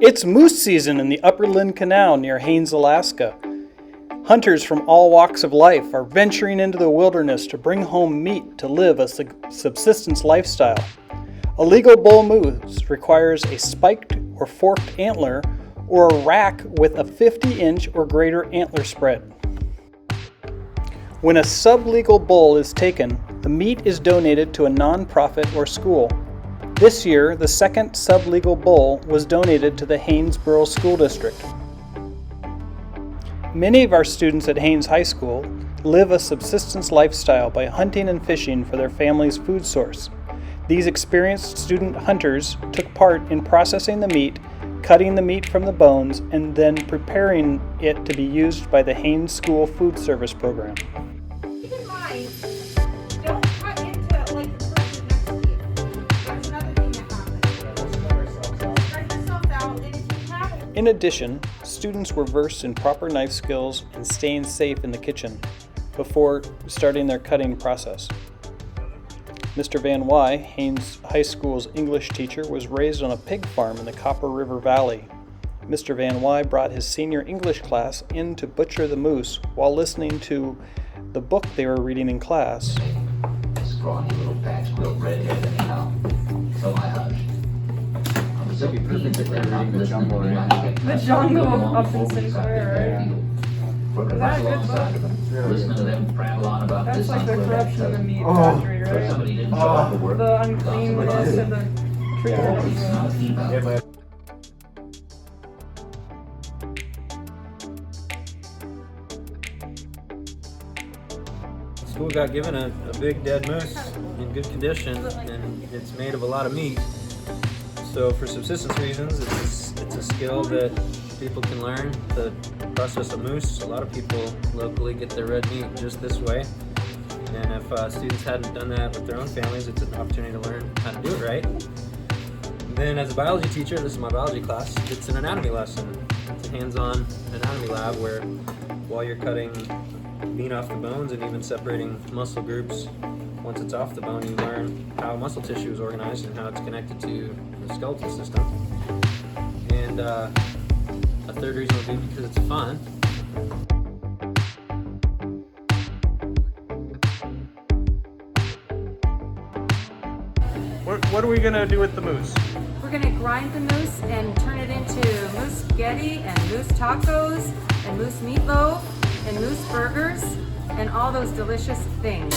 It's moose season in the Upper Lynn Canal near Haines, Alaska. Hunters from all walks of life are venturing into the wilderness to bring home meat to live a subsistence lifestyle. A legal bull moose requires a spiked or forked antler or a rack with a 50-inch or greater antler spread. When a sublegal bull is taken, the meat is donated to a nonprofit or school. This year, the second sublegal bull was donated to the Haines Borough School District. Many of our students at Haines High School live a subsistence lifestyle by hunting and fishing for their family's food source. These experienced student hunters took part in processing the meat, cutting the meat from the bones, and then preparing it to be used by the Haines School Food Service Program. Keep in mind, don't cut into like the person next to you. That's another thing that happens. Spread yourself out, and if you have In addition, students were versed in proper knife skills and staying safe in the kitchen before starting their cutting process. Mr. Van Wy, Haines High School's English teacher, was raised on a pig farm in the Copper River Valley. Mr. Van Wy brought his senior English class in to butcher the moose while listening to the book they were reading in class. Scrawny little patch-quilt redhead anyhow. So I hushed. I was so pleased that they're not listening to me. The Jungle up in Sinclair, right? For the that a good alongside of them, listening to them prattle on about That's this like the unpleasant corruption of the meat stuff. factory, But right? somebody didn't show up for work. The uncleanness and the treatment. It's not evil. School got given a big dead moose in good condition, and it's made of a lot of meat. So for subsistence reasons, it's a skill that people can learn to process a moose. A lot of people locally get their red meat just this way. And if students hadn't done that with their own families, it's an opportunity to learn how to do it right. And then as a biology teacher, this is my biology class, it's an anatomy lesson. It's a hands-on anatomy lab where while you're cutting meat off the bones and even separating muscle groups, once it's off the bone, you learn how muscle tissue is organized and how it's connected to the skeletal system. And a third reason would be because it's fun. What are we going to do with the moose? We're going to grind the moose and turn it into moose spaghetti and moose tacos and moose meatloaf and moose burgers and all those delicious things.